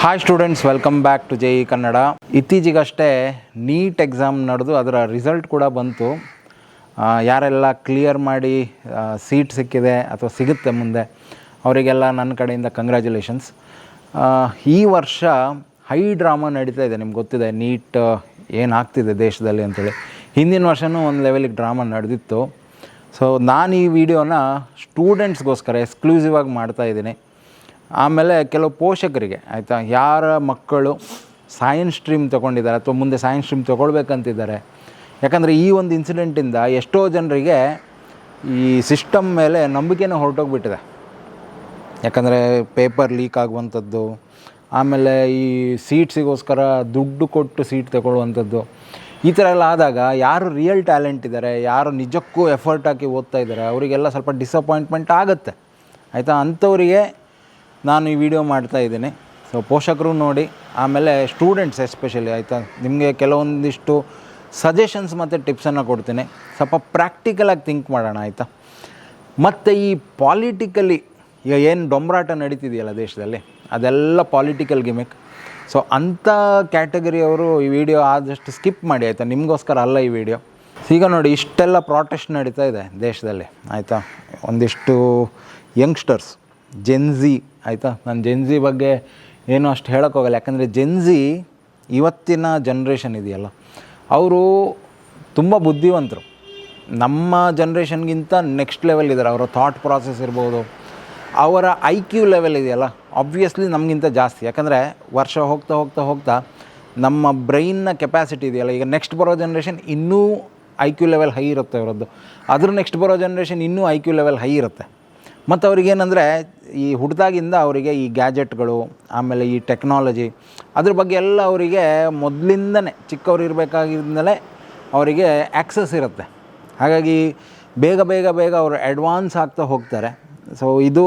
Hi students, welcome back to J E Kannada. ಇತ್ತೀಚೆಗಷ್ಟೇ NEET exam ನಡೆದು ಅದರ ರಿಸಲ್ಟ್ ಕೂಡ ಬಂತು. ಯಾರೆಲ್ಲ ಕ್ಲಿಯರ್ ಮಾಡಿ ಸೀಟ್ ಸಿಕ್ಕಿದೆ ಅಥವಾ ಸಿಗುತ್ತೆ ಮುಂದೆ ಅವರಿಗೆಲ್ಲ ನನ್ನ ಕಡೆಯಿಂದ ಕಂಗ್ರ್ಯಾಚುಲೇಷನ್ಸ್. ಈ ವರ್ಷ ಹೈ ಡ್ರಾಮಾ ನಡೀತಾ ಇದೆ. ನಿಮ್ಗೆ ಗೊತ್ತಿದೆ ನೀಟ್ ಏನಾಗ್ತಿದೆ ದೇಶದಲ್ಲಿ ಅಂಥೇಳಿ. ಹಿಂದಿನ ವರ್ಷವೂ ಒಂದು ಲೆವೆಲಿಗೆ ಡ್ರಾಮಾ ನಡೆದಿತ್ತು. ಸೊ ನಾನು ಈ ವಿಡಿಯೋನ ಸ್ಟೂಡೆಂಟ್ಸ್ಗೋಸ್ಕರ ಎಕ್ಸ್ಕ್ಲೂಸಿವ್ ಆಗಿ ಮಾಡ್ತಾಯಿದ್ದೀನಿ. ಆಮೇಲೆ ಕೆಲವು ಪೋಷಕರಿಗೆ ಆಯಿತಾ, ಯಾರ ಮಕ್ಕಳು ಸೈನ್ಸ್ ಸ್ಟ್ರೀಮ್ ತೊಗೊಂಡಿದ್ದಾರೆ ಅಥವಾ ಮುಂದೆ ಸೈನ್ಸ್ ಸ್ಟ್ರೀಮ್ ತೊಗೊಳ್ಬೇಕಂತಿದ್ದಾರೆ. ಯಾಕಂದರೆ ಈ ಒಂದು ಇನ್ಸಿಡೆಂಟಿಂದ ಎಷ್ಟೋ ಜನರಿಗೆ ಈ ಸಿಸ್ಟಮ್ ಮೇಲೆ ನಂಬಿಕೆನೇ ಹೊರಟೋಗ್ಬಿಟ್ಟಿದೆ. ಯಾಕಂದರೆ ಪೇಪರ್ ಲೀಕ್ ಆಗುವಂಥದ್ದು, ಆಮೇಲೆ ಈ ಸೀಟ್ಸಿಗೋಸ್ಕರ ದುಡ್ಡು ಕೊಟ್ಟು ಸೀಟ್ ತಗೊಳ್ಳುವಂಥದ್ದು, ಈ ಥರ ಎಲ್ಲ ಆದಾಗ ಯಾರು ರಿಯಲ್ ಟ್ಯಾಲೆಂಟ್ ಇದ್ದಾರೆ, ಯಾರು ನಿಜಕ್ಕೂ ಎಫರ್ಟ್ ಹಾಕಿ ಓದ್ತಾ ಇದ್ದಾರೆ ಅವರಿಗೆಲ್ಲ ಸ್ವಲ್ಪ ಡಿಸಪಾಯಿಂಟ್ಮೆಂಟ್ ಆಗುತ್ತೆ ಆಯಿತಾ. ಅಂಥವರಿಗೆ ನಾನು ಈ ವಿಡಿಯೋ ಮಾಡ್ತಾಯಿದ್ದೀನಿ. ಸೊ ಪೋಷಕರು ನೋಡಿ, ಆಮೇಲೆ ಸ್ಟೂಡೆಂಟ್ಸ್ ಎಸ್ಪೆಷಲಿ ಆಯಿತಾ, ನಿಮಗೆ ಕೆಲವೊಂದಿಷ್ಟು ಸಜೆಷನ್ಸ್ ಮತ್ತು ಟಿಪ್ಸನ್ನು ಕೊಡ್ತೀನಿ. ಸ್ವಲ್ಪ ಪ್ರಾಕ್ಟಿಕಲಾಗಿ ಥಿಂಕ್ ಮಾಡೋಣ ಆಯಿತಾ. ಮತ್ತು ಈ ಪಾಲಿಟಿಕಲಿ ಈಗ ಏನು ಡೊಂಬರಾಟ ನಡೀತಿದೆಯಲ್ಲ ದೇಶದಲ್ಲಿ, ಅದೆಲ್ಲ ಪಾಲಿಟಿಕಲ್ ಗಿಮಿಕ್. ಸೊ ಅಂಥ ಕ್ಯಾಟಗರಿಯವರು ಈ ವಿಡಿಯೋ ಆದಷ್ಟು ಸ್ಕಿಪ್ ಮಾಡಿ ಆಯಿತಾ, ನಿಮಗೋಸ್ಕರ ಅಲ್ಲ ಈ ವಿಡಿಯೋ. ಈಗ ನೋಡಿ, ಇಷ್ಟೆಲ್ಲ ಪ್ರೊಟೆಸ್ಟ್ ನಡೀತಾ ಇದೆ ದೇಶದಲ್ಲಿ ಆಯಿತಾ. ಒಂದಿಷ್ಟು ಯಂಗ್ಸ್ಟರ್ಸ್, ಜೆನ್ಝಿ ಆಯಿತಾ. ನಾನು ಜೆನ್ಝಿ ಬಗ್ಗೆ ಏನೂ ಅಷ್ಟು ಹೇಳೋಕ್ಕೋಗಲ್ಲ. ಯಾಕಂದರೆ ಜೆನ್ಝಿ ಇವತ್ತಿನ ಜನ್ರೇಷನ್ ಇದೆಯಲ್ಲ, ಅವರು ತುಂಬ ಬುದ್ಧಿವಂತರು. ನಮ್ಮ ಜನ್ರೇಷನ್ಗಿಂತ ನೆಕ್ಸ್ಟ್ ಲೆವೆಲ್ ಇದ್ದಾರೆ. ಅವರ ಥಾಟ್ ಪ್ರಾಸೆಸ್ ಇರ್ಬೋದು, ಅವರ IQ ಲೆವೆಲ್ ಇದೆಯಲ್ಲ ಆಬ್ವಿಯಸ್ಲಿ ನಮಗಿಂತ ಜಾಸ್ತಿ. ಯಾಕಂದರೆ ವರ್ಷ ಹೋಗ್ತಾ ಹೋಗ್ತಾ ಹೋಗ್ತಾ ನಮ್ಮ ಬ್ರೈನ್ನ ಕೆಪಾಸಿಟಿ ಇದೆಯಲ್ಲ, ಈಗ ನೆಕ್ಸ್ಟ್ ಬರೋ ಜನ್ರೇಷನ್ ಇನ್ನೂ IQ ಲೆವೆಲ್ ಹೈ ಇರುತ್ತೆ ಅವರದ್ದು. ಅದ್ರ ನೆಕ್ಸ್ಟ್ ಬರೋ ಜನ್ರೇಷನ್ ಇನ್ನೂ IQ ಲೆವೆಲ್ ಹೈ ಇರುತ್ತೆ. ಮತ್ತು ಅವ್ರಿಗೇನೆಂದರೆ ಈ ಹುಟ್ಟಿದಾಗಿಂದ ಅವರಿಗೆ ಈ ಗ್ಯಾಜೆಟ್ಗಳು, ಆಮೇಲೆ ಈ ಟೆಕ್ನಾಲಜಿ, ಅದ್ರ ಬಗ್ಗೆ ಎಲ್ಲ ಅವರಿಗೆ ಮೊದಲಿಂದನೇ ಚಿಕ್ಕವ್ರು ಇರಬೇಕಾಗಿಂದಲೇ ಅವರಿಗೆ ಆ್ಯಕ್ಸಸ್ ಇರುತ್ತೆ. ಹಾಗಾಗಿ ಬೇಗ ಬೇಗ ಬೇಗ ಅವರು ಅಡ್ವಾನ್ಸ್ ಆಗ್ತಾ ಹೋಗ್ತಾರೆ. ಸೊ ಇದು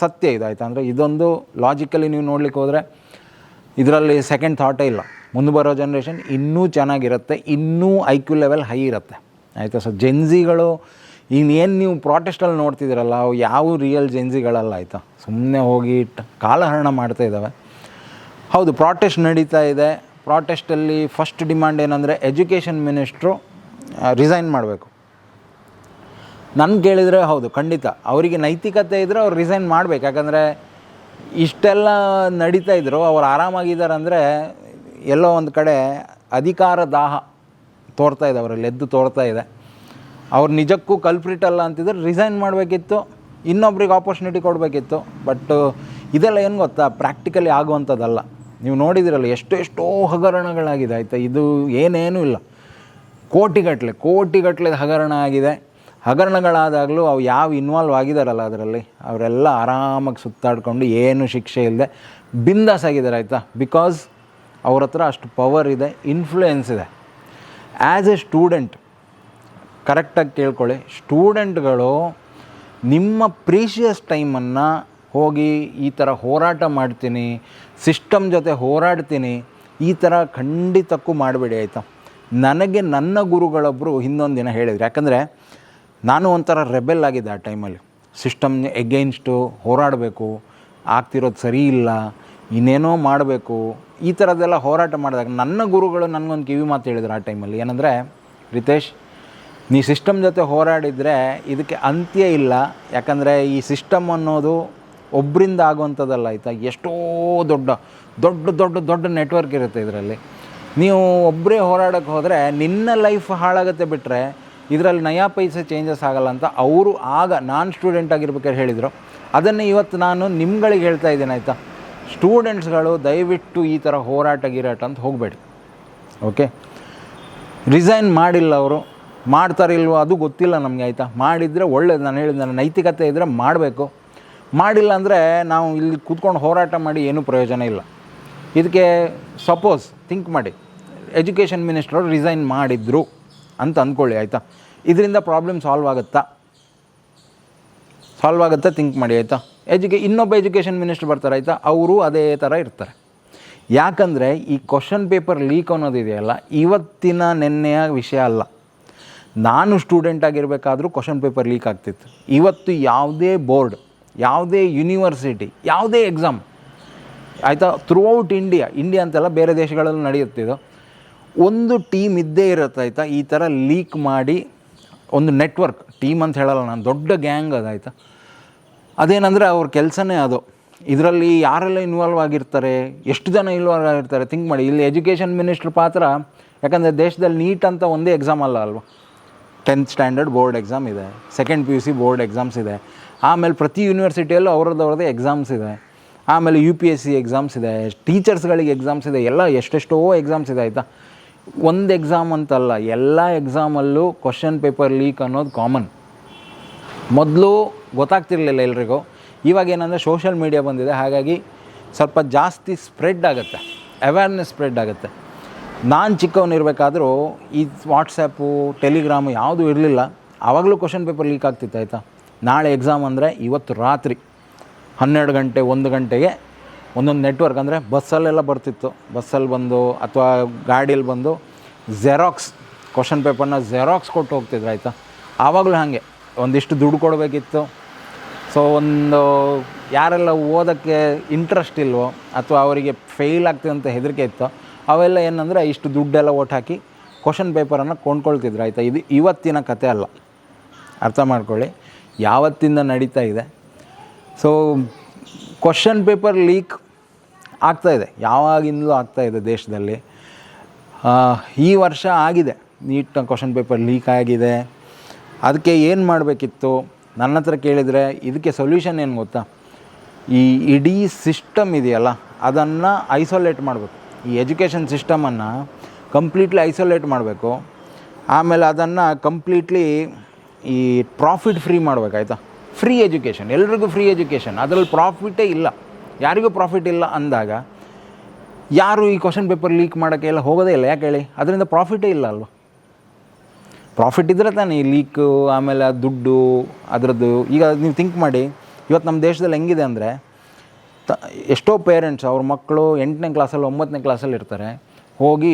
ಸತ್ಯ ಇದು ಆಯಿತಾ. ಅಂದರೆ ಇದೊಂದು ಲಾಜಿಕಲಿ ನೀವು ನೋಡ್ಲಿಕ್ಕೆ ಹೋದರೆ ಇದರಲ್ಲಿ ಸೆಕೆಂಡ್ ಥಾಟೇ ಇಲ್ಲ. ಮುಂದೆ ಬರೋ ಜನ್ರೇಷನ್ ಇನ್ನೂ ಚೆನ್ನಾಗಿರುತ್ತೆ, ಇನ್ನೂ IQ ಲೆವೆಲ್ ಹೈ ಇರುತ್ತೆ ಆಯಿತಾ. ಸೊ ಜೆನ್ಝಿಗಳು ಇನ್ನೇನು ನೀವು ಪ್ರೊಟೆಸ್ಟಲ್ಲಿ ನೋಡ್ತಿದ್ದೀರಲ್ಲ, ಅವು ಯಾವ ರಿಯಲ್ ಜೆನ್ಝಿಗಳಲ್ಲ ಆಯಿತಾ. ಸುಮ್ಮನೆ ಹೋಗಿ ಕಾಲಹರಣ ಮಾಡ್ತಾ ಇದ್ದಾವೆ. ಹೌದು, ಪ್ರೊಟೆಸ್ಟ್ ನಡೀತಾ ಇದೆ. ಪ್ರೊಟೆಸ್ಟಲ್ಲಿ ಫಸ್ಟ್ ಡಿಮಾಂಡ್ ಏನಂದರೆ ಎಜುಕೇಷನ್ ಮಿನಿಸ್ಟ್ರು ರಿಸೈನ್ ಮಾಡಬೇಕು. ನನ್ನ ಕೇಳಿದರೆ ಹೌದು, ಖಂಡಿತ ಅವರಿಗೆ ನೈತಿಕತೆ ಇದ್ದರೆ ಅವ್ರು ರಿಸೈನ್ ಮಾಡಬೇಕು. ಯಾಕಂದರೆ ಇಷ್ಟೆಲ್ಲ ನಡೀತಾ ಇದ್ದರು, ಅವ್ರು ಆರಾಮಾಗಿದ್ದಾರೆ ಅಂದರೆ ಎಲ್ಲೋ ಒಂದು ಕಡೆ ಅಧಿಕಾರ ದಾಹ ತೋರ್ತಾ ಇದೆ, ಅವರಲ್ಲಿ ಎದ್ದು ತೋರ್ತಾ ಇದೆ. ಅವ್ರು ನಿಜಕ್ಕೂ ಕಲ್ಪ್ರಿಟ್ ಅಲ್ಲ ಅಂತಿದ್ರೆ ರಿಸೈನ್ ಮಾಡಬೇಕಿತ್ತು, ಇನ್ನೊಬ್ರಿಗೆ ಆಪರ್ಚುನಿಟಿ ಕೊಡಬೇಕಿತ್ತು. ಬಟ್ ಇದೆಲ್ಲ ಏನು ಗೊತ್ತಾ, ಪ್ರಾಕ್ಟಿಕಲಿ ಆಗುವಂಥದ್ದಲ್ಲ. ನೀವು ನೋಡಿದಿರಲ್ಲ ಎಷ್ಟೋ ಹಗರಣಗಳಾಗಿದೆ ಆಯಿತಾ. ಇದು ಏನೇನೂ ಇಲ್ಲ, ಕೋಟಿಗಟ್ಟಲೆ ಹಗರಣ ಆಗಿದೆ. ಹಗರಣಗಳಾದಾಗಲೂ ಅವು ಯಾವ ಇನ್ವಾಲ್ವ್ ಆಗಿದ್ದಾರಲ್ಲ ಅದರಲ್ಲಿ, ಅವರೆಲ್ಲ ಆರಾಮಾಗಿ ಸುತ್ತಾಡಿಕೊಂಡು ಏನು ಶಿಕ್ಷೆ ಇಲ್ಲದೆ ಬಿಂದಾಸ್ ಆಗಿದ್ದಾರೆ ಆಯಿತಾ. ಬಿಕಾಸ್ ಅವ್ರ ಹತ್ರ ಅಷ್ಟು ಪವರ್ ಇದೆ, ಇನ್ಫ್ಲೂಯೆನ್ಸ್ ಇದೆ. ಆ್ಯಸ್ ಎ ಸ್ಟೂಡೆಂಟ್ ಕರೆಕ್ಟಾಗಿ ಕೇಳ್ಕೊಳ್ಳಿ, ಸ್ಟೂಡೆಂಟ್ಗಳು ನಿಮ್ಮ ಪ್ರೀಷಿಯಸ್ ಟೈಮನ್ನು ಹೋಗಿ ಈ ಥರ ಹೋರಾಟ ಮಾಡ್ತೀನಿ, ಸಿಸ್ಟಮ್ ಜೊತೆ ಹೋರಾಡ್ತೀನಿ, ಈ ಥರ ಖಂಡಿತಕ್ಕೂ ಮಾಡಬೇಡಿ ಆಯಿತಾ. ನನಗೆ ನನ್ನ ಗುರುಗಳೊಬ್ಬರು ಹಿಂದೊಂದು ದಿನ ಹೇಳಿದ್ರು. ಯಾಕಂದರೆ ನಾನು ಒಂಥರ ರೆಬೆಲ್ ಆಗಿದ್ದೆ ಆ ಟೈಮಲ್ಲಿ. ಸಿಸ್ಟಮ್ ಎಗೇನ್ಸ್ಟು ಹೋರಾಡಬೇಕು, ಆಗ್ತಿರೋದು ಸರಿ ಇಲ್ಲ, ಇನ್ನೇನೋ ಮಾಡಬೇಕು, ಈ ಥರದ್ದೆಲ್ಲ ಹೋರಾಟ ಮಾಡಿದಾಗ ನನ್ನ ಗುರುಗಳು ನನಗೊಂದು ಕಿವಿ ಮಾತು ಹೇಳಿದ್ರು ಆ ಟೈಮಲ್ಲಿ. ಏನಂದರೆ, ರಿತೇಶ್, ನೀ ಸಿಸ್ಟಮ್ ಜೊತೆ ಹೋರಾಡಿದರೆ ಇದಕ್ಕೆ ಅಂತ್ಯ ಇಲ್ಲ. ಯಾಕಂದರೆ ಈ ಸಿಸ್ಟಮ್ ಅನ್ನೋದು ಒಬ್ಬರಿಂದ ಆಗುವಂಥದ್ದಲ್ಲ ಆಯಿತಾ. ಎಷ್ಟೋ ದೊಡ್ಡ ನೆಟ್ವರ್ಕ್ ಇರುತ್ತೆ ಇದರಲ್ಲಿ. ನೀವು ಒಬ್ಬರೇ ಹೋರಾಡೋಕ್ಕೆ ಹೋದರೆ ನಿನ್ನ ಲೈಫ್ ಹಾಳಾಗುತ್ತೆ, ಬಿಟ್ಟರೆ ಇದರಲ್ಲಿ ನಯಾ ಪೈಸೆ ಚೇಂಜಸ್ ಆಗಲ್ಲ ಅಂತ ಅವರು ಆಗ ನಾನು ಸ್ಟೂಡೆಂಟ್ ಆಗಿರ್ಬೇಕಾದ್ರೆ ಹೇಳಿದರು. ಅದನ್ನೇ ಇವತ್ತು ನಾನು ನಿಮ್ಗಳಿಗೆ ಹೇಳ್ತಾ ಇದ್ದೀನಿ ಆಯಿತಾ. ಸ್ಟೂಡೆಂಟ್ಸ್ಗಳು ದಯವಿಟ್ಟು ಈ ಥರ ಹೋರಾಟ ಅಂತ ಹೋಗಬೇಡಿ. ಓಕೆ, ರಿಸೈನ್ ಮಾಡಿಲ್ಲ, ಅವರು ಮಾಡ್ತಾರಿಲ್ವೋ ಅದು ಗೊತ್ತಿಲ್ಲ ನಮಗೆ ಆಯಿತಾ. ಮಾಡಿದರೆ ಒಳ್ಳೇದು. ನಾನು ಹೇಳಿದ ನೈತಿಕತೆ ಇದ್ದರೆ ಮಾಡಬೇಕು. ಮಾಡಿಲ್ಲ ಅಂದರೆ ನಾವು ಇಲ್ಲಿ ಕೂತ್ಕೊಂಡು ಹೋರಾಟ ಮಾಡಿ ಏನೂ ಪ್ರಯೋಜನ ಇಲ್ಲ. ಇದಕ್ಕೆ ಸಪೋಸ್ ಥಿಂಕ್ ಮಾಡಿ, ಎಜುಕೇಷನ್ ಮಿನಿಸ್ಟ್ರು ರಿಸೈನ್ ಮಾಡಿದ್ರು ಅಂತ ಅಂದ್ಕೊಳ್ಳಿ ಆಯಿತಾ. ಇದರಿಂದ ಪ್ರಾಬ್ಲಮ್ ಸಾಲ್ವ್ ಆಗುತ್ತೆ, ಥಿಂಕ್ ಮಾಡಿ ಆಯಿತಾ. ಇನ್ನೊಬ್ಬ ಎಜುಕೇಷನ್ ಮಿನಿಸ್ಟ್ರ್ ಬರ್ತಾರೆ ಆಯಿತಾ, ಅವರು ಅದೇ ಥರ ಇರ್ತಾರೆ. ಯಾಕಂದರೆ ಈ ಕ್ವಶನ್ ಪೇಪರ್ ಲೀಕ್ ಅನ್ನೋದಿದೆಯಲ್ಲ, ಇವತ್ತಿನ ನೆನ್ನೆಯ ವಿಷಯ ಅಲ್ಲ. ನಾನು ಸ್ಟೂಡೆಂಟ್ ಆಗಿರಬೇಕಾದ್ರೂ ಕ್ವಶನ್ ಪೇಪರ್ ಲೀಕ್ ಆಗ್ತಿತ್ತು. ಇವತ್ತು ಯಾವುದೇ ಬೋರ್ಡ್, ಯಾವುದೇ ಯೂನಿವರ್ಸಿಟಿ, ಯಾವುದೇ ಎಕ್ಸಾಮ್ ಆಯಿತಾ. ಥ್ರೂಔಟ್ ಇಂಡಿಯಾ ಅಂತೆಲ್ಲ ಬೇರೆ ದೇಶಗಳಲ್ಲಿ ನಡೆಯುತ್ತಿದ್ದು ಒಂದು ಟೀಮ್ ಇದ್ದೇ ಇರುತ್ತೆ ಆಯಿತಾ. ಈ ಥರ ಲೀಕ್ ಮಾಡಿ ಒಂದು ನೆಟ್ವರ್ಕ್, ಟೀಮ್ ಅಂತ ಹೇಳಲ್ಲ ನಾನು, ದೊಡ್ಡ ಗ್ಯಾಂಗ್ ಅದಾಯ್ತಾ. ಅದೇನಂದರೆ ಅವ್ರ ಕೆಲಸನೇ ಅದು. ಇದರಲ್ಲಿ ಯಾರೆಲ್ಲ ಇನ್ವಾಲ್ವ್ ಆಗಿರ್ತಾರೆ, ಎಷ್ಟು ಜನ ಇನ್ವಾಲ್ವ್ ಆಗಿರ್ತಾರೆ ಥಿಂಕ್ ಮಾಡಿ. ಇಲ್ಲಿ ಎಜುಕೇಷನ್ ಮಿನಿಸ್ಟ್ರ್ ಪಾತ್ರ, ಯಾಕಂದರೆ ದೇಶದಲ್ಲಿ ನೀಟ್ ಅಂತ ಒಂದೇ ಎಕ್ಸಾಮ್ ಅಲ್ಲ ಅಲ್ವಾ. 10th ಸ್ಟ್ಯಾಂಡರ್ಡ್ ಬೋರ್ಡ್ ಎಕ್ಸಾಮ್ ಇದೆ, ಸೆಕೆಂಡ್ PUC ಬೋರ್ಡ್ ಎಕ್ಸಾಮ್ಸ್ ಇದೆ, ಆಮೇಲೆ ಪ್ರತಿ ಯೂನಿವರ್ಸಿಟಿಯಲ್ಲೂ ಅವ್ರದ್ದೇ ಎಕ್ಸಾಮ್ಸ್ ಇದೆ, ಆಮೇಲೆ UPSC ಎಕ್ಸಾಮ್ಸ್ ಇದೆ, ಟೀಚರ್ಸ್ಗಳಿಗೆ ಎಕ್ಸಾಮ್ಸ್ ಇದೆ, ಎಲ್ಲ ಎಷ್ಟೆಷ್ಟೋ ಎಕ್ಸಾಮ್ಸ್ ಇದೆ ಆಯಿತಾ. ಒಂದು ಎಕ್ಸಾಮ್ ಅಂತಲ್ಲ, ಎಲ್ಲ ಎಕ್ಸಾಮಲ್ಲೂ ಕ್ವಶನ್ ಪೇಪರ್ ಲೀಕ್ ಅನ್ನೋದು ಕಾಮನ್. ಮೊದಲು ಗೊತ್ತಾಗ್ತಿರ್ಲಿಲ್ಲ ಎಲ್ರಿಗೂ, ಇವಾಗ ಏನಂದರೆ ಸೋಷಿಯಲ್ ಮೀಡಿಯಾ ಬಂದಿದೆ, ಹಾಗಾಗಿ ಸ್ವಲ್ಪ ಜಾಸ್ತಿ ಸ್ಪ್ರೆಡ್ ಆಗುತ್ತೆ, ಅವೇರ್ನೆಸ್ ಸ್ಪ್ರೆಡ್ ಆಗುತ್ತೆ. ನಾನು ಚಿಕ್ಕವನಿರಬೇಕಾದ್ರೂ ಈ ವಾಟ್ಸಪ್ಪು, ಟೆಲಿಗ್ರಾಮು ಯಾವುದೂ ಇರಲಿಲ್ಲ. ಆವಾಗಲೂ ಕ್ವಶನ್ ಪೇಪರ್ ಲೀಕ್ ಆಗ್ತಿತ್ತು ಆಯಿತಾ. ನಾಳೆ ಎಕ್ಸಾಮ್ ಅಂದರೆ ಇವತ್ತು ರಾತ್ರಿ 12 ಗಂಟೆ 1 ಗಂಟೆಗೆ ಒಂದೊಂದು ನೆಟ್ವರ್ಕ್, ಅಂದರೆ ಬಸ್ಸಲ್ಲೆಲ್ಲ ಬರ್ತಿತ್ತು, ಬಸ್ಸಲ್ಲಿ ಬಂದು ಅಥವಾ ಗಾಡೀಲಿ ಬಂದು ಜೆರಾಕ್ಸ್ ಕ್ವಶನ್ ಪೇಪರ್ನ ಜೆರಾಕ್ಸ್ ಕೊಟ್ಟು ಹೋಗ್ತಿದ್ರು ಆಯಿತಾ. ಆವಾಗಲೂ ಹಾಗೆ ಒಂದಿಷ್ಟು ದುಡ್ಡು ಕೊಡಬೇಕಿತ್ತು. ಸೊ ಒಂದು ಯಾರೆಲ್ಲ ಓದೋಕ್ಕೆ ಇಂಟ್ರೆಸ್ಟ್ ಇಲ್ವೋ ಅಥವಾ ಅವರಿಗೆ ಫೇಲ್ ಆಗ್ತೀವಿ ಅಂತ ಹೆದರಿಕೆ ಇತ್ತೋ ಅವೆಲ್ಲ ಏನಂದರೆ ಇಷ್ಟು ದುಡ್ಡೆಲ್ಲ ಓಟ್ ಹಾಕಿ ಕ್ವಶನ್ ಪೇಪರನ್ನು ಕೊಂಡ್ಕೊಳ್ತಿದ್ರು ಆಯಿತಾ. ಇದು ಇವತ್ತಿನ ಕತೆ ಅಲ್ಲ, ಅರ್ಥ ಮಾಡ್ಕೊಳ್ಳಿ, ಯಾವತ್ತಿಂದ ನಡೀತಾ ಇದೆ. ಸೊ ಕ್ವಶನ್ ಪೇಪರ್ ಲೀಕ್ ಆಗ್ತಾಯಿದೆ, ಯಾವಾಗಿಂದಲೂ ಆಗ್ತಾಯಿದೆ ದೇಶದಲ್ಲಿ. ಈ ವರ್ಷ ಆಗಿದೆ, ನೀಟ್ನ ಕ್ವಶನ್ ಪೇಪರ್ ಲೀಕ್ ಆಗಿದೆ. ಅದಕ್ಕೆ ಏನು ಮಾಡಬೇಕಿತ್ತು ನನ್ನ ಹತ್ರ ಕೇಳಿದರೆ, ಇದಕ್ಕೆ ಸೊಲ್ಯೂಷನ್ ಏನು ಗೊತ್ತಾ, ಈ ಇಡೀ ಸಿಸ್ಟಮ್ ಇದೆಯಲ್ಲ ಅದನ್ನು ಐಸೋಲೇಟ್ ಮಾಡಬೇಕು. ಈ ಎಜುಕೇಷನ್ ಸಿಸ್ಟಮನ್ನು ಕಂಪ್ಲೀಟ್ಲಿ ಐಸೋಲೇಟ್ ಮಾಡಬೇಕು. ಆಮೇಲೆ ಅದನ್ನು ಕಂಪ್ಲೀಟ್ಲಿ ಈ ಪ್ರಾಫಿಟ್ ಫ್ರೀ ಮಾಡಬೇಕಾಯ್ತಾ. ಫ್ರೀ ಎಜುಕೇಷನ್, ಎಲ್ರಿಗೂ ಫ್ರೀ ಎಜುಕೇಷನ್, ಅದರಲ್ಲಿ ಪ್ರಾಫಿಟೇ ಇಲ್ಲ, ಯಾರಿಗೂ ಪ್ರಾಫಿಟ್ ಇಲ್ಲ ಅಂದಾಗ ಯಾರು ಈ ಕ್ವಶನ್ ಪೇಪರ್ ಲೀಕ್ ಮಾಡೋಕ್ಕೆ ಎಲ್ಲ ಹೋಗೋದೇ ಇಲ್ಲ. ಯಾಕೆ ಹೇಳಿ, ಅದರಿಂದ ಪ್ರಾಫಿಟೇ ಇಲ್ಲ ಅಲ್ವ. ಪ್ರಾಫಿಟ್ ಇದ್ದರೆ ತಾನೇ ಈ ಲೀಕು, ಆಮೇಲೆ ದುಡ್ಡು ಅದರದ್ದು. ಈಗ ನೀವು ಥಿಂಕ್ ಮಾಡಿ, ಇವತ್ತು ನಮ್ಮ ದೇಶದಲ್ಲಿ ಹೆಂಗಿದೆ ಅಂದರೆ, ಎಷ್ಟೋ ಪೇರೆಂಟ್ಸ್ ಅವ್ರ ಮಕ್ಕಳು 8ನೇ ಕ್ಲಾಸಲ್ಲಿ 9ನೇ ಕ್ಲಾಸಲ್ಲಿ ಇರ್ತಾರೆ, ಹೋಗಿ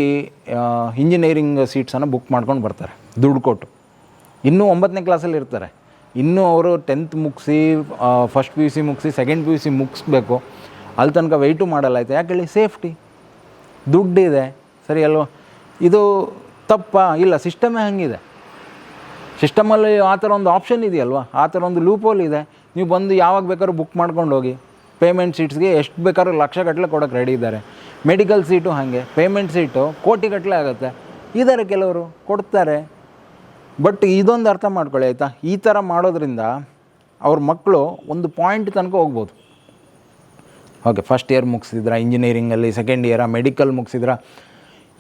ಇಂಜಿನಿಯರಿಂಗ್ ಸೀಟ್ಸನ್ನು ಬುಕ್ ಮಾಡ್ಕೊಂಡು ಬರ್ತಾರೆ ದುಡ್ಡು ಕೊಟ್ಟು. ಇನ್ನೂ 9ನೇ ಕ್ಲಾಸಲ್ಲಿ ಇರ್ತಾರೆ, ಇನ್ನೂ ಅವರು 10th ಮುಗಿಸಿ, ಫಸ್ಟ್ PUC ಮುಗಿಸಿ, ಸೆಕೆಂಡ್ PUC ಮುಗಿಸ್ಬೇಕು, ಅಲ್ಲಿ ತನಕ ವೆಯ್ಟು ಮಾಡಲ್ಲ ಆಯಿತು. ಯಾಕೆ ಹೇಳಿ, ಸೇಫ್ಟಿ, ದುಡ್ಡಿದೆ, ಸರಿ ಅಲ್ವ. ಇದು ತಪ್ಪಾ? ಇಲ್ಲ, ಸಿಸ್ಟಮೇ ಹಾಗಿದೆ. ಸಿಸ್ಟಮಲ್ಲಿ ಆ ಥರ ಒಂದು ಆಪ್ಷನ್ ಇದೆಯಲ್ವ, ಆ ಥರ ಒಂದು ಲೂಪೋಲ್ ಇದೆ. ನೀವು ಬಂದು ಯಾವಾಗ ಬೇಕಾದ್ರೂ ಬುಕ್ ಮಾಡ್ಕೊಂಡು ಹೋಗಿ. ಪೇಮೆಂಟ್ ಸೀಟ್ಸ್ಗೆ ಎಷ್ಟು ಬೇಕಾದ್ರೂ ಲಕ್ಷಗಟ್ಟಲೆ ಕೊಡೋಕ್ಕೆ ರೆಡಿ ಇದ್ದಾರೆ. ಮೆಡಿಕಲ್ ಸೀಟು ಹಾಗೆ, ಪೇಮೆಂಟ್ ಸೀಟು ಕೋಟಿಗಟ್ಟಲೆ ಆಗುತ್ತೆ. ಇದ್ದಾರೆ ಕೆಲವರು ಕೊಡ್ತಾರೆ. ಬಟ್ ಇದೊಂದು ಅರ್ಥ ಮಾಡ್ಕೊಳ್ಳಿ ಆಯಿತಾ, ಈ ಥರ ಮಾಡೋದ್ರಿಂದ ಅವ್ರ ಮಕ್ಕಳು ಒಂದು ಪಾಯಿಂಟ್ ತನಕ ಹೋಗ್ಬೋದು. ಓಕೆ, ಫಸ್ಟ್ ಇಯರ್ ಮುಗಿಸಿದ್ರ ಇಂಜಿನಿಯರಿಂಗಲ್ಲಿ, ಸೆಕೆಂಡ್ ಇಯರ ಮೆಡಿಕಲ್ ಮುಗಿಸಿದ್ರ,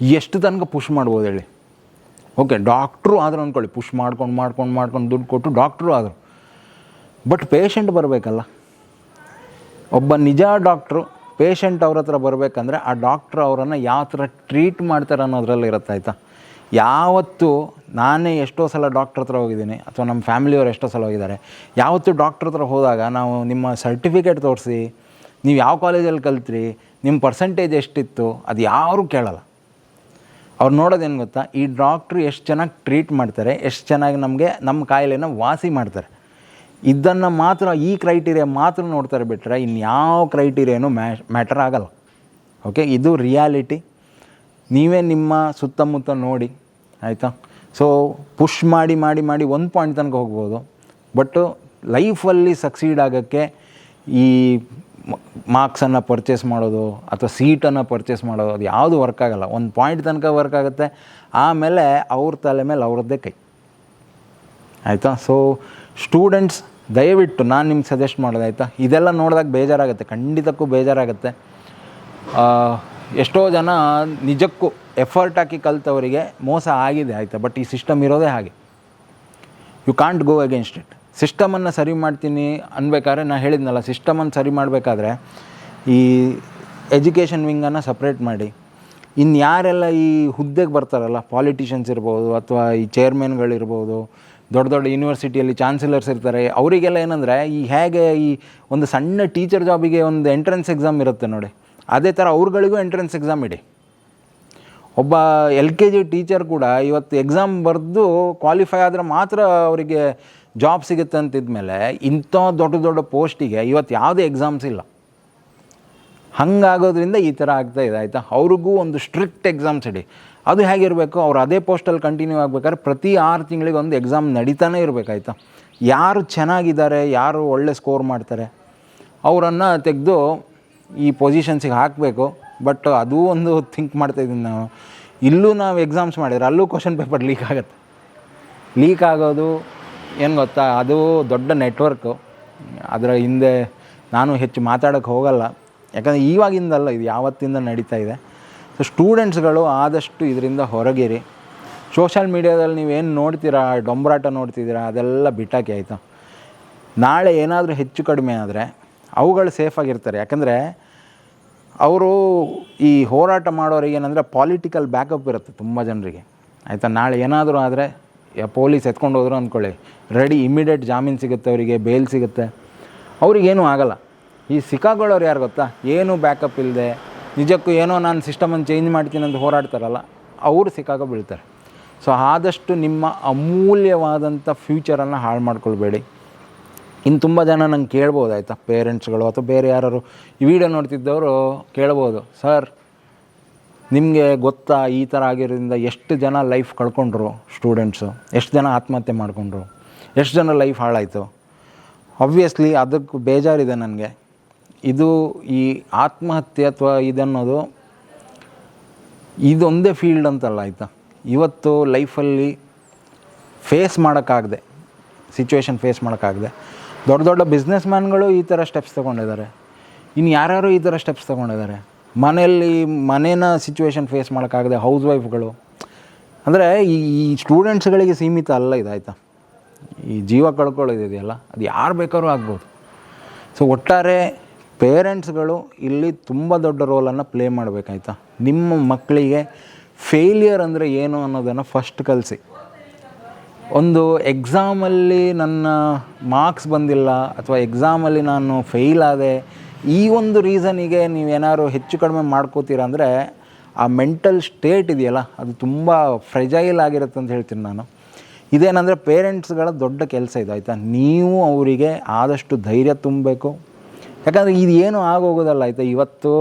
ಎಷ್ಟು ತನಕ ಪುಷ್ ಮಾಡ್ಬೋದು ಹೇಳಿ. ಓಕೆ, ಡಾಕ್ಟ್ರು ಆದರೂ ಅಂದ್ಕೊಳ್ಳಿ, ಪುಷ್ ಮಾಡ್ಕೊಂಡು ದುಡ್ಡು ಕೊಟ್ಟು ಡಾಕ್ಟ್ರು ಆದರು. ಬಟ್ ಪೇಷಂಟ್ ಬರಬೇಕಲ್ಲ, ಒಬ್ಬ ನಿಜ ಡಾಕ್ಟ್ರು ಪೇಷಂಟ್ ಅವ್ರ ಹತ್ರ ಬರಬೇಕಂದ್ರೆ ಆ ಡಾಕ್ಟ್ರು ಅವರನ್ನು ಯಾವ ಥರ ಟ್ರೀಟ್ ಮಾಡ್ತಾರೆ ಅನ್ನೋದ್ರಲ್ಲಿ ಇರುತ್ತೆ ಆಯಿತಾ. ಯಾವತ್ತು ನಾನೇ ಎಷ್ಟೋ ಸಲ ಡಾಕ್ಟ್ರ್ ಹತ್ರ ಹೋಗಿದ್ದೀನಿ, ಅಥವಾ ನಮ್ಮ ಫ್ಯಾಮಿಲಿಯವ್ರು ಎಷ್ಟೋ ಸಲ ಹೋಗಿದ್ದಾರೆ, ಯಾವತ್ತು ಡಾಕ್ಟ್ರ್ ಹತ್ರ ಹೋದಾಗ ನಾವು ನಿಮ್ಮ ಸರ್ಟಿಫಿಕೇಟ್ ತೋರಿಸಿ, ನೀವು ಯಾವ ಕಾಲೇಜಲ್ಲಿ ಕಲ್ತ್ರಿ, ನಿಮ್ಮ ಪರ್ಸೆಂಟೇಜ್ ಎಷ್ಟಿತ್ತು, ಅದು ಯಾರೂ ಕೇಳಲ್ಲ. ಅವ್ರು ನೋಡೋದೇನು ಗೊತ್ತಾ, ಈ ಡಾಕ್ಟ್ರು ಎಷ್ಟು ಚೆನ್ನಾಗಿ ಟ್ರೀಟ್ ಮಾಡ್ತಾರೆ, ಎಷ್ಟು ಚೆನ್ನಾಗಿ ನಮಗೆ ನಮ್ಮ ಕಾಯಿಲೆನ ವಾಸಿ ಮಾಡ್ತಾರೆ. ಇದನ್ನು ಮಾತ್ರ, ಈ ಕ್ರೈಟೀರಿಯಾ ಮಾತ್ರ ನೋಡ್ತಾರೆ, ಬಿಟ್ಟರೆ ಇನ್ಯಾವ ಕ್ರೈಟೀರಿಯಾನೂ ಮ್ಯಾಟರ್ ಆಗಲ್ಲ. ಓಕೆ, ಇದು ರಿಯಾಲಿಟಿ. ನೀವೇ ನಿಮ್ಮ ಸುತ್ತಮುತ್ತ ನೋಡಿ ಆಯಿತಾ. ಸೊ ಪುಷ್ ಮಾಡಿ ಒಂದು ಪಾಯಿಂಟ್ ತನಕ ಹೋಗ್ಬೋದು. ಬಟ್ಟು ಲೈಫಲ್ಲಿ ಸಕ್ಸೀಡ್ ಆಗೋಕ್ಕೆ ಈ ಮಾರ್ಕ್ಸನ್ನು ಪರ್ಚೇಸ್ ಮಾಡೋದು ಅಥವಾ ಸೀಟನ್ನು ಪರ್ಚೇಸ್ ಮಾಡೋದು ಅದು ಯಾವುದು ವರ್ಕ್ ಆಗೋಲ್ಲ. ಒಂದು ಪಾಯಿಂಟ್ ತನಕ ವರ್ಕ್ ಆಗುತ್ತೆ, ಆಮೇಲೆ ಅವ್ರ ತಲೆ ಮೇಲೆ ಅವ್ರದ್ದೇ ಕೈ ಆಯಿತಾ. ಸೊ ಸ್ಟೂಡೆಂಟ್ಸ್ ದಯವಿಟ್ಟು ನಾನು ನಿಮ್ಗೆ ಸಜೆಸ್ಟ್ ಮಾಡೋದು ಆಯಿತಾ, ಇದೆಲ್ಲ ನೋಡಿದಾಗ ಬೇಜಾರಾಗುತ್ತೆ, ಖಂಡಿತಕ್ಕೂ ಬೇಜಾರಾಗುತ್ತೆ. ಎಷ್ಟೋ ಜನ ನಿಜಕ್ಕೂ ಎಫರ್ಟ್ ಹಾಕಿ ಕಲ್ತವರಿಗೆ ಮೋಸ ಆಗಿದೆ ಆಯಿತಾ. ಬಟ್ ಈ ಸಿಸ್ಟಮ್ ಇರೋದೇ ಹಾಗೆ, you can't go against it. ಸಿಸ್ಟಮನ್ನು ಸರಿ ಮಾಡ್ತೀನಿ ಅನ್ಬೇಕಾದ್ರೆ ನಾನು ಹೇಳಿದ್ನಲ್ಲ, ಸಿಸ್ಟಮನ್ನು ಸರಿ ಮಾಡಬೇಕಾದ್ರೆ ಈ ಎಜುಕೇಷನ್ ವಿಂಗನ್ನು ಸಪ್ರೇಟ್ ಮಾಡಿ. ಇನ್ನು ಯಾರೆಲ್ಲ ಈ ಹುದ್ದೆಗೆ ಬರ್ತಾರಲ್ಲ, ಪಾಲಿಟಿಷಿಯನ್ಸ್ ಇರ್ಬೋದು ಅಥವಾ ಈ ಚೇರ್ಮನ್ಗಳಿರ್ಬೋದು, ದೊಡ್ಡ ದೊಡ್ಡ ಯೂನಿವರ್ಸಿಟಿಯಲ್ಲಿ ಚಾನ್ಸಲರ್ಸ್ ಇರ್ತಾರೆ, ಅವರಿಗೆಲ್ಲ ಏನಂದರೆ ಈ ಹೇಗೆ ಈ ಒಂದು ಸಣ್ಣ ಟೀಚರ್ ಜಾಬಿಗೆ ಒಂದು ಎಂಟ್ರೆನ್ಸ್ ಎಕ್ಸಾಮ್ ಇರುತ್ತೆ ನೋಡಿ, ಅದೇ ಥರ ಅವ್ರುಗಳಿಗೂ ಎಂಟ್ರೆನ್ಸ್ ಎಕ್ಸಾಮ್ ಇಡಿ. ಒಬ್ಬ LKG ಟೀಚರ್ ಕೂಡ ಇವತ್ತು ಎಕ್ಸಾಮ್ ಬರೆದು ಕ್ವಾಲಿಫೈ ಆದರೆ ಮಾತ್ರ ಅವರಿಗೆ ಜಾಬ್ ಸಿಗುತ್ತೆ ಅಂತಿದ್ಮೇಲೆ ಇಂಥ ದೊಡ್ಡ ದೊಡ್ಡ ಪೋಸ್ಟಿಗೆ ಇವತ್ತು ಯಾವುದೇ ಎಕ್ಸಾಮ್ಸ್ ಇಲ್ಲ. ಹಾಗಾಗೋದ್ರಿಂದ ಈ ಥರ ಆಗ್ತಾಯಿದೆ ಆಯಿತಾ. ಅವ್ರಿಗೂ ಒಂದು ಸ್ಟ್ರಿಕ್ಟ್ ಎಕ್ಸಾಮ್ಸ್ ಇಡಿ. ಅದು ಹೇಗಿರಬೇಕು, ಅವ್ರು ಅದೇ ಪೋಸ್ಟಲ್ಲಿ ಕಂಟಿನ್ಯೂ ಆಗಬೇಕಾದ್ರೆ ಪ್ರತಿ 6 ತಿಂಗಳಿಗೆ ಒಂದು ಎಕ್ಸಾಮ್ ನಡೀತಾನೆ ಇರಬೇಕಾಯ್ತಾ. ಯಾರು ಚೆನ್ನಾಗಿದ್ದಾರೆ, ಯಾರು ಒಳ್ಳೆ ಸ್ಕೋರ್ ಮಾಡ್ತಾರೆ ಅವರನ್ನು ತೆಗೆದು ಈ ಪೊಸಿಷನ್ಸಿಗೆ ಹಾಕಬೇಕು. ಬಟ್ ಅದೂ ಒಂದು ಥಿಂಕ್ ಮಾಡ್ತಾಯಿದ್ದೀನಿ ನಾವು. ಇಲ್ಲೂ ನಾವು ಎಕ್ಸಾಮ್ಸ್ ಮಾಡಿದ್ರೆ ಅಲ್ಲೂ ಕ್ವಶನ್ ಪೇಪರ್ ಲೀಕ್ ಆಗುತ್ತೆ. ಲೀಕ್ ಆಗೋದು ಏನು ಗೊತ್ತಾ, ಅದು ದೊಡ್ಡ ನೆಟ್ವರ್ಕು. ಅದರ ಹಿಂದೆ ನಾನು ಹೆಚ್ಚು ಮಾತಾಡೋಕ್ಕೆ ಹೋಗಲ್ಲ, ಯಾಕಂದರೆ ಇವಾಗಿಂದಲ್ಲ, ಇದು ಯಾವತ್ತಿಂದ ನಡೀತಾ ಇದೆ. ಸೊ ಸ್ಟೂಡೆಂಟ್ಸ್ಗಳು ಆದಷ್ಟು ಇದರಿಂದ ಹೊರಗಿರಿ. ಸೋಷಲ್ ಮೀಡ್ಯಾದಲ್ಲಿ ನೀವೇನು ನೋಡ್ತೀರಾ, ಡೊಂಬರಾಟ ನೋಡ್ತಿದ್ದೀರಾ, ಅದೆಲ್ಲ ಬಿಟ್ಟಾಕಿ ಆಯಿತಾ. ನಾಳೆ ಏನಾದರೂ ಹೆಚ್ಚು ಕಡಿಮೆ ಆದರೆ ಅವುಗಳು ಸೇಫಾಗಿರ್ತಾರೆ. ಯಾಕಂದರೆ ಅವರು ಈ ಹೋರಾಟ ಮಾಡೋರಿಗೆ ಏನಂದರೆ ಪಾಲಿಟಿಕಲ್ ಬ್ಯಾಕಪ್ ಇರುತ್ತೆ ತುಂಬ ಜನರಿಗೆ ಆಯಿತಾ. ನಾಳೆ ಏನಾದರೂ ಆದರೆ ಪೊಲೀಸ್ ಎತ್ಕೊಂಡು ಹೋದ್ರು ಅಂದ್ಕೊಳ್ಳಿ, ರೆಡಿ, ಇಮಿಡಿಯೇಟ್ ಜಾಮೀನು ಸಿಗುತ್ತೆ, ಅವರಿಗೆ ಬೇಲ್ ಸಿಗುತ್ತೆ, ಅವ್ರಿಗೇನೂ ಆಗಲ್ಲ. ಈ ಸಿಕ್ಕಾಕೊಳ್ಳೋರು ಯಾರು ಗೊತ್ತಾ, ಏನೂ ಬ್ಯಾಕಪ್ ಇಲ್ಲದೆ ನಿಜಕ್ಕೂ ಏನೋ ನಾನು ಸಿಸ್ಟಮನ್ನು ಚೇಂಜ್ ಮಾಡ್ತೀನಿ ಅಂತ ಹೋರಾಡ್ತಾರಲ್ಲ, ಅವರು ಸಿಕ್ಕಾಗ ಬೀಳ್ತಾರೆ. ಸೊ ಆದಷ್ಟು ನಿಮ್ಮ ಅಮೂಲ್ಯವಾದಂಥ ಫ್ಯೂಚರನ್ನು ಹಾಳು ಮಾಡ್ಕೊಳ್ಬೇಡಿ. ಇನ್ನು ತುಂಬ ಜನ ನಂಗೆ ಕೇಳ್ಬೋದು ಆಯಿತಾ, ಪೇರೆಂಟ್ಸ್ಗಳು ಅಥವಾ ಬೇರೆ ಯಾರು ಈ ವಿಡಿಯೋ ನೋಡ್ತಿದ್ದವರು ಕೇಳ್ಬೋದು, ಸರ್ ನಿಮಗೆ ಗೊತ್ತಾ ಈ ಥರ ಆಗಿರೋದ್ರಿಂದ ಎಷ್ಟು ಜನ ಲೈಫ್ ಕಳ್ಕೊಂಡ್ರು ಸ್ಟೂಡೆಂಟ್ಸು, ಎಷ್ಟು ಜನ ಆತ್ಮಹತ್ಯೆ ಮಾಡಿಕೊಂಡ್ರು, ಎಷ್ಟು ಜನ ಲೈಫ್ ಹಾಳಾಯಿತು. ಆಬ್ವಿಯಸ್ಲಿ ಅದಕ್ಕೆ ಬೇಜಾರಿದೆ ನನಗೆ. ಇದು ಈ ಆತ್ಮಹತ್ಯೆ ಅಥವಾ ಇದನ್ನೋದು ಇದೊಂದೇ ಫೀಲ್ಡ್ ಅಂತಲ್ಲ ಆಯಿತಾ. ಇವತ್ತು ಲೈಫಲ್ಲಿ ಫೇಸ್ ಮಾಡೋಕ್ಕಾಗದೆ, ಸಿಚುವೇಶನ್ ಫೇಸ್ ಮಾಡೋಕ್ಕಾಗದೆ ದೊಡ್ಡ ದೊಡ್ಡ ಬಿಸ್ನೆಸ್ ಮ್ಯಾನ್ಗಳು ಈ ಥರ ಸ್ಟೆಪ್ಸ್ ತೊಗೊಂಡಿದ್ದಾರೆ. ಇನ್ನು ಯಾರ್ಯಾರು ಈ ಥರ ಸ್ಟೆಪ್ಸ್ ತೊಗೊಂಡಿದ್ದಾರೆ. ಮನೇನ ಸಿಚುವೇಶನ್ ಫೇಸ್ ಮಾಡೋಕ್ಕಾಗದೆ ಹೌಸ್ ವೈಫ್ಗಳು. ಅಂದರೆ ಈ ಸ್ಟೂಡೆಂಟ್ಸ್ಗಳಿಗೆ ಸೀಮಿತ ಅಲ್ಲ ಇದಾಯ್ತಾ. ಈ ಜೀವ ಕಳ್ಕೊಳ್ಳೋದಿದೆಯಲ್ಲ, ಅದು ಯಾರು ಬೇಕಾದ್ರೂ ಆಗ್ಬೋದು. ಸೊ ಒಟ್ಟಾರೆ ಪೇರೆಂಟ್ಸ್ಗಳು ಇಲ್ಲಿ ತುಂಬ ದೊಡ್ಡ ರೋಲನ್ನು ಪ್ಲೇ ಮಾಡಬೇಕಾಯ್ತಾ. ನಿಮ್ಮ ಮಕ್ಕಳಿಗೆ ಫೇಲಿಯರ್ ಅಂದರೆ ಏನು ಅನ್ನೋದನ್ನು ಫಸ್ಟ್ ಕಲಿಸಿ. ಒಂದು ಎಕ್ಸಾಮಲ್ಲಿ ನನ್ನ ಮಾರ್ಕ್ಸ್ ಬಂದಿಲ್ಲ ಅಥವಾ ಎಕ್ಸಾಮಲ್ಲಿ ನಾನು ಫೇಲ್ ಆದೆ, ಈ ಒಂದು ರೀಸನಿಗೆ ನೀವೇನಾದ್ರು ಹೆಚ್ಚು ಕಡಿಮೆ ಮಾಡ್ಕೋತೀರ ಅಂದರೆ ಆ ಮೆಂಟಲ್ ಸ್ಟೇಟ್ ಇದೆಯಲ್ಲ, ಅದು ತುಂಬ ಫ್ರೆಜೈಲ್ ಆಗಿರುತ್ತೆ ಅಂತ ಹೇಳ್ತೀನಿ ನಾನು. ಇದೇನಂದರೆ ಪೇರೆಂಟ್ಸ್ಗಳ ದೊಡ್ಡ ಕೆಲಸ ಇದು ಆಯಿತಾ. ನೀವು ಅವರಿಗೆ ಆದಷ್ಟು ಧೈರ್ಯ ತುಂಬಬೇಕು. ಯಾಕಂದರೆ ಇದು ಏನೂ ಆಗೋಗೋದಲ್ಲ ಆಯಿತಾ. ಇವತ್ತು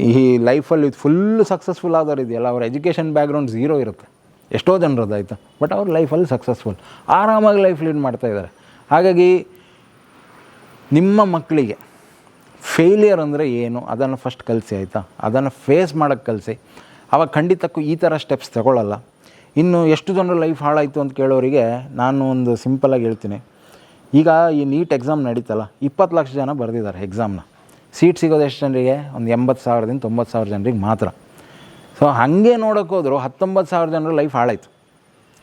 ಈ ಲೈಫಲ್ಲಿ ಫುಲ್ ಸಕ್ಸಸ್ಫುಲ್ ಆದವ್ರು ಇದೆಯಲ್ಲ, ಅವ್ರ ಎಜುಕೇಷನ್ ಬ್ಯಾಕ್ಗ್ರೌಂಡ್ ಝೀರೋ ಇರುತ್ತೆ ಎಷ್ಟೋ ಜನರದ್ದು ಆಯಿತಾ. ಬಟ್ ಅವ್ರ ಲೈಫಲ್ಲಿ ಸಕ್ಸಸ್ಫುಲ್, ಆರಾಮಾಗಿ ಲೈಫ್ ಲೀಡ್ ಮಾಡ್ತಾಯಿದ್ದಾರೆ. ಹಾಗಾಗಿ ನಿಮ್ಮ ಮಕ್ಕಳಿಗೆ ಫೇಲಿಯರ್ ಅಂದರೆ ಏನು ಅದನ್ನು ಫಸ್ಟ್ ಕಲಿಸಿ ಆಯಿತಾ. ಅದನ್ನು ಫೇಸ್ ಮಾಡೋಕ್ಕೆ ಕಲಿಸಿ. ಆವಾಗ ಖಂಡಿತಕ್ಕೂ ಈ ಥರ ಸ್ಟೆಪ್ಸ್ ತಗೊಳ್ಳಲ್ಲ. ಇನ್ನು ಎಷ್ಟು ಜನರು ಲೈಫ್ ಹಾಳಾಯಿತು ಅಂತ ಕೇಳೋರಿಗೆ ನಾನು ಒಂದು ಸಿಂಪಲಾಗಿ ಹೇಳ್ತೀನಿ. ಈಗ ಈ ನೀಟ್ ಎಕ್ಸಾಮ್ ನಡೀತಲ್ಲ, 20 ಲಕ್ಷ ಜನ ಬರೆದಿದ್ದಾರೆ ಎಕ್ಸಾಮ್ನ. ಸೀಟ್ ಸಿಗೋದು ಎಷ್ಟು ಜನರಿಗೆ, ಒಂದು 80,000ದಿಂದ 90,000 ಜನರಿಗೆ ಮಾತ್ರ. ಸೊ ಹಾಗೆ ನೋಡೋಕೆ ಹೋದ್ರು 19,000 ಜನರ ಲೈಫ್ ಹಾಳಾಯಿತು.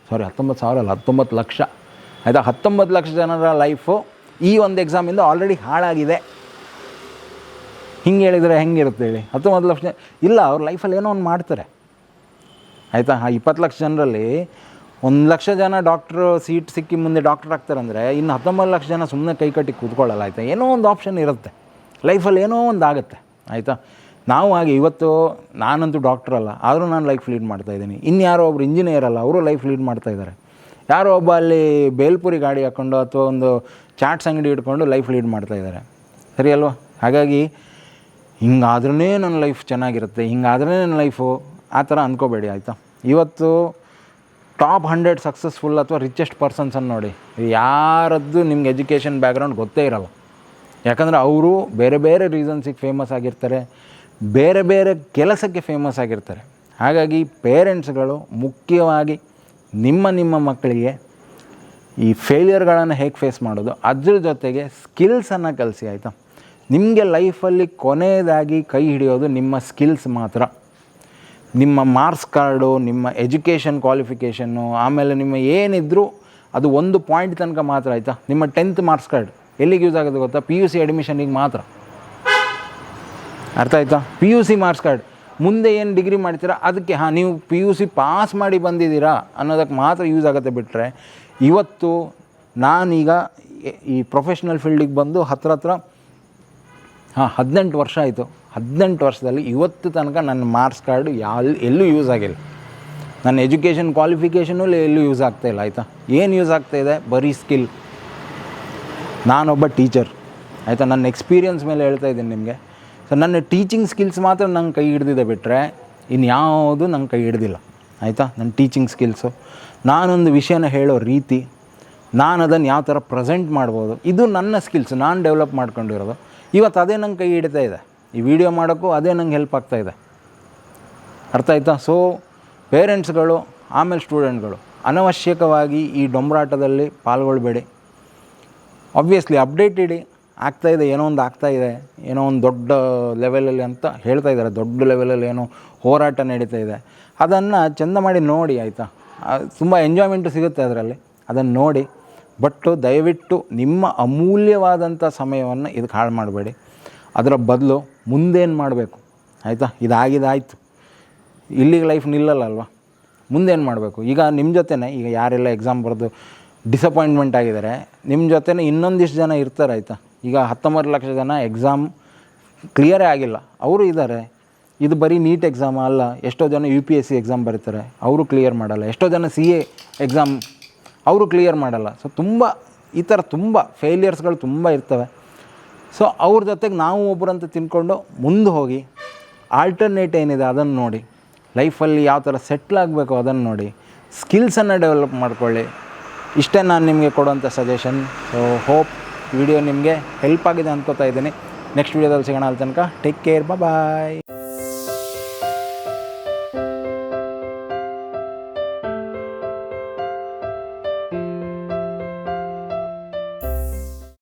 19,000 ಅಲ್ಲ, 19 ಲಕ್ಷ ಆಯಿತಾ. 19 ಲಕ್ಷ ಜನರ ಲೈಫು ಈ ಒಂದು ಎಕ್ಸಾಮಿಂದ ಆಲ್ರೆಡಿ ಹಾಳಾಗಿದೆ. ಹಿಂಗೆ ಹೇಳಿದರೆ ಹೆಂಗಿರುತ್ತೆ ಹೇಳಿ. 19 ಲಕ್ಷ ಇಲ್ಲ, ಅವ್ರ ಲೈಫಲ್ಲಿ ಏನೋ ಒಂದು ಮಾಡ್ತಾರೆ ಆಯಿತಾ. ಆ 20 ಲಕ್ಷ ಜನರಲ್ಲಿ 1 ಲಕ್ಷ ಜನ ಡಾಕ್ಟ್ರು ಸೀಟ್ ಸಿಕ್ಕಿ ಮುಂದೆ ಡಾಕ್ಟರ್ ಆಗ್ತಾರೆ ಅಂದರೆ ಇನ್ನು 19 ಲಕ್ಷ ಜನ ಸುಮ್ಮನೆ ಕೈ ಕಟ್ಟಿ ಕೂತ್ಕೊಳ್ಳಲ್ಲ ಆಯಿತಾ. ಏನೋ ಒಂದು ಆಪ್ಷನ್ ಇರುತ್ತೆ ಲೈಫಲ್ಲಿ, ಏನೋ ಒಂದು ಆಗುತ್ತೆ ಆಯಿತಾ. ನಾವು ಹಾಗೆ ಇವತ್ತು ನಾನಂತೂ ಡಾಕ್ಟ್ರ್ ಅಲ್ಲ, ಆದರೂ ನಾನು ಲೈಫ್ ಲೀಡ್ ಮಾಡ್ತಾಯಿದ್ದೀನಿ. ಇನ್ಯಾರೋ ಒಬ್ರು ಇಂಜಿನಿಯರ್ ಅಲ್ಲ, ಅವರು ಲೈಫ್ ಲೀಡ್ ಮಾಡ್ತಾಯಿದ್ದಾರೆ. ಯಾರೋ ಒಬ್ಬ ಅಲ್ಲಿ ಬೇಲ್ಪುರಿ ಗಾಡಿ ಹಾಕ್ಕೊಂಡು ಅಥವಾ ಒಂದು ಚಾಟ್ಸ್ ಅಂಗಡಿ ಇಟ್ಕೊಂಡು ಲೈಫ್ ಲೀಡ್ ಮಾಡ್ತಾಯಿದ್ದಾರೆ. ಸರಿ ಅಲ್ವಾ. ಹಾಗಾಗಿ ಹಿಂಗಾದ್ರೂ ನನ್ನ ಲೈಫ್ ಚೆನ್ನಾಗಿರುತ್ತೆ, ಹಿಂಗಾದ್ರೇ ನನ್ನ ಲೈಫು ಆ ಥರ ಅಂದ್ಕೋಬೇಡಿ ಆಯಿತಾ. ಇವತ್ತು ಟಾಪ್ 100 ಸಕ್ಸಸ್ಫುಲ್ ಅಥವಾ ರಿಚೆಸ್ಟ್ ಪರ್ಸನ್ಸನ್ನು ನೋಡಿ, ಯಾರದ್ದು ನಿಮ್ಗೆ ಎಜುಕೇಷನ್ ಬ್ಯಾಕ್ಗ್ರೌಂಡ್ ಗೊತ್ತೇ ಇರಲ್ಲ. ಯಾಕಂದರೆ ಅವರು ಬೇರೆ ಬೇರೆ ರೀಸನ್ಸಿಗೆ ಫೇಮಸ್ ಆಗಿರ್ತಾರೆ, ಬೇರೆ ಬೇರೆ ಕೆಲಸಕ್ಕೆ ಫೇಮಸ್ ಆಗಿರ್ತಾರೆ. ಹಾಗಾಗಿ ಪೇರೆಂಟ್ಸ್ಗಳು ಮುಖ್ಯವಾಗಿ ನಿಮ್ಮ ಮಕ್ಕಳಿಗೆ ಈ ಫೇಲಿಯರ್ಗಳನ್ನು ಹೇಗೆ ಫೇಸ್ ಮಾಡೋದು, ಅದ್ರ ಜೊತೆಗೆ ಸ್ಕಿಲ್ಸನ್ನು ಕಲಿಸಿ ಆಯಿತಾ. ನಿಮಗೆ ಲೈಫಲ್ಲಿ ಕೊನೆಯದಾಗಿ ಕೈ ಹಿಡಿಯೋದು ನಿಮ್ಮ ಸ್ಕಿಲ್ಸ್ ಮಾತ್ರ. ನಿಮ್ಮ ಮಾರ್ಕ್ಸ್ ಕಾರ್ಡು, ನಿಮ್ಮ ಎಜುಕೇಷನ್ ಕ್ವಾಲಿಫಿಕೇಷನ್ನು, ಆಮೇಲೆ ನಿಮ್ಮ ಏನಿದ್ರೂ ಅದು ಒಂದು ಪಾಯಿಂಟ್ ತನಕ ಮಾತ್ರ ಆಯಿತಾ. ನಿಮ್ಮ 10th ಮಾರ್ಕ್ಸ್ ಕಾರ್ಡ್ ಎಲ್ಲಿಗೆ ಯೂಸ್ ಆಗೋದು ಗೊತ್ತಾ, PUC ಅಡ್ಮಿಷನಿಗೆ ಮಾತ್ರ. ಅರ್ಥ ಆಯಿತಾ. PUC ಮಾರ್ಕ್ಸ್ ಕಾರ್ಡ್ ಮುಂದೆ ಏನು ಡಿಗ್ರಿ ಮಾಡ್ತೀರಾ ಅದಕ್ಕೆ, ನೀವು PUC ಪಾಸ್ ಮಾಡಿ ಬಂದಿದ್ದೀರಾ ಅನ್ನೋದಕ್ಕೆ ಮಾತ್ರ ಯೂಸ್ ಆಗುತ್ತೆ. ಬಿಟ್ಟರೆ ಇವತ್ತು ನಾನೀಗ ಈ ಪ್ರೊಫೆಷ್ನಲ್ ಫೀಲ್ಡಿಗೆ ಬಂದು ಹತ್ರ 18 ವರ್ಷ ಆಯಿತು. 18 ವರ್ಷದಲ್ಲಿ ಇವತ್ತು ತನಕ ನನ್ನ ಮಾರ್ಕ್ಸ್ ಕಾರ್ಡು ಎಲ್ಲೂ ಯೂಸ್ ಆಗಿಲ್ಲ. ನನ್ನ ಎಜುಕೇಷನ್ ಕ್ವಾಲಿಫಿಕೇಷನು ಎಲ್ಲೂ ಯೂಸ್ ಆಗ್ತಾಯಿಲ್ಲ ಆಯಿತಾ. ಏನು ಯೂಸ್ ಆಗ್ತಾಯಿದೆ, ಬರೀ ಸ್ಕಿಲ್. ನಾನೊಬ್ಬ ಟೀಚರ್ ಆಯಿತಾ. ನನ್ನ ಎಕ್ಸ್ಪೀರಿಯನ್ಸ್ ಮೇಲೆ ಹೇಳ್ತಾ ಇದ್ದೀನಿ ನಿಮಗೆ. ಸೊ ನನ್ನ ಟೀಚಿಂಗ್ ಸ್ಕಿಲ್ಸ್ ಮಾತ್ರ ನಂಗೆ ಕೈ ಹಿಡ್ದಿದೆ ಬಿಟ್ಟರೆ ಇನ್ಯಾವುದು ನಂಗೆ ಕೈ ಹಿಡ್ದಿಲ್ಲ, ಆಯಿತಾ. ನನ್ನ ಟೀಚಿಂಗ್ ಸ್ಕಿಲ್ಸು, ನಾನೊಂದು ವಿಷಯನ ಹೇಳೋ ರೀತಿ, ನಾನು ಅದನ್ನು ಯಾವ ಥರ ಪ್ರೆಸೆಂಟ್ ಮಾಡ್ಬೋದು, ಇದು ನನ್ನ ಸ್ಕಿಲ್ಸ್ ನಾನು ಡೆವಲಪ್ ಮಾಡ್ಕೊಂಡಿರೋದು. ಇವತ್ತು ಅದೇ ನಂಗೆ ಕೈ ಹಿಡಿತಾ ಇದೆ, ಈ ವಿಡಿಯೋ ಮಾಡೋಕ್ಕೂ ಅದೇ ನಂಗೆ ಹೆಲ್ಪ್ ಆಗ್ತಾಯಿದೆ, ಅರ್ಥ ಆಯ್ತಾ. ಸೊ ಪೇರೆಂಟ್ಸ್ಗಳು ಆಮೇಲೆ ಸ್ಟೂಡೆಂಟ್ಗಳು ಅನವಶ್ಯಕವಾಗಿ ಈ ಡೊಂಬರಾಟದಲ್ಲಿ ಪಾಲ್ಗೊಳ್ಬೇಡಿ. ಆಬ್ವಿಯಸ್ಲಿ ಅಪ್ಡೇಟ್ ಇಡಿ, ಆಗ್ತಾಯಿದೆ, ಏನೋ ಒಂದು ಆಗ್ತಾಯಿದೆ, ಏನೋ ಒಂದು ದೊಡ್ಡ ಲೆವೆಲಲ್ಲಿ ಅಂತ ಹೇಳ್ತಾ ಇದ್ದಾರೆ, ದೊಡ್ಡ ಲೆವೆಲಲ್ಲಿ ಏನೋ ಹೋರಾಟ ನಡೀತಾ ಇದೆ, ಅದನ್ನು ಚೆಂದ ಮಾಡಿ ನೋಡಿ, ಆಯಿತಾ. ತುಂಬ ಎಂಜಾಯ್ಮೆಂಟು ಸಿಗುತ್ತೆ ಅದರಲ್ಲಿ, ಅದನ್ನು ನೋಡಿ. ಬಟ್ ದಯವಿಟ್ಟು ನಿಮ್ಮ ಅಮೂಲ್ಯವಾದಂಥ ಸಮಯವನ್ನು ಇದಕ್ಕೆ ಹಾಳು ಮಾಡಬೇಡಿ. ಅದರ ಬದಲು ಮುಂದೇನು ಮಾಡಬೇಕು, ಆಯಿತಾ. ಇದಾಗಿದ್ದಾಯಿತು, ಇಲ್ಲಿಗೆ ಲೈಫ್ ನಿಲ್ಲಲ್ಲ ಅಲ್ವಾ, ಮುಂದೇನು ಮಾಡಬೇಕು. ಈಗ ನಿಮ್ಮ ಜೊತೆನೇ ಈಗ ಯಾರೆಲ್ಲ ಎಕ್ಸಾಮ್ ಬರೆದು ಡಿಸಪಾಯಿಂಟ್ಮೆಂಟ್ ಆಗಿದ್ದಾರೆ, ನಿಮ್ಮ ಜೊತೆನೇ ಇನ್ನೊಂದಿಷ್ಟು ಜನ ಇರ್ತಾರೆ, ಆಯಿತಾ. ಈಗ 19 ಲಕ್ಷ ಜನ ಎಕ್ಸಾಮ್ ಕ್ಲಿಯರೇ ಆಗಿಲ್ಲ, ಅವರು ಇದ್ದಾರೆ. ಇದು ಬರೀ ನೀಟ್ ಎಕ್ಸಾಮ್ ಅಲ್ಲ, ಎಷ್ಟೋ ಜನ UPSC ಎಕ್ಸಾಮ್ ಬರೀತಾರೆ, ಅವರು ಕ್ಲಿಯರ್ ಮಾಡಲ್ಲ. ಎಷ್ಟೋ ಜನ CA ಎಕ್ಸಾಮ್ ಅವರು ಕ್ಲಿಯರ್ ಮಾಡಲ್ಲ. ಸೊ ಈ ಥರ ತುಂಬ ಫೇಲಿಯರ್ಸ್ಗಳು ತುಂಬ ಇರ್ತವೆ. ಸೊ ಅವ್ರ ಜೊತೆಗೆ ನಾವು ಒಬ್ಬರಂತ ತಿನ್ಕೊಂಡು ಮುಂದೆ ಹೋಗಿ ಆಲ್ಟರ್ನೇಟ್ ಏನಿದೆ ಅದನ್ನು ನೋಡಿ, ಲೈಫಲ್ಲಿ ಯಾವ ಥರ ಸೆಟ್ಲ್ ಆಗಬೇಕು ಅದನ್ನು ನೋಡಿ, ಸ್ಕಿಲ್ಸನ್ನು ಡೆವಲಪ್ ಮಾಡ್ಕೊಳ್ಳಿ. ಇಷ್ಟೇ ನಾನು ನಿಮಗೆ ಕೊಡುವಂಥ ಸಜೆಷನ್. ಸೊ ಹೋಪ್ ವಿಡಿಯೋ ನಿಮಗೆ ಹೆಲ್ಪ್ ಆಗಿದೆ ಅಂದ್ಕೋತಾ ಇದ್ದೀನಿ. ನೆಕ್ಸ್ಟ್ ವೀಡಿಯೋದಲ್ಲಿ ಸಿಗೋಣ. ಅಲ್ಲಿ ತನಕ ಟೇಕ್ ಕೇರ್, ಬಾಯ್.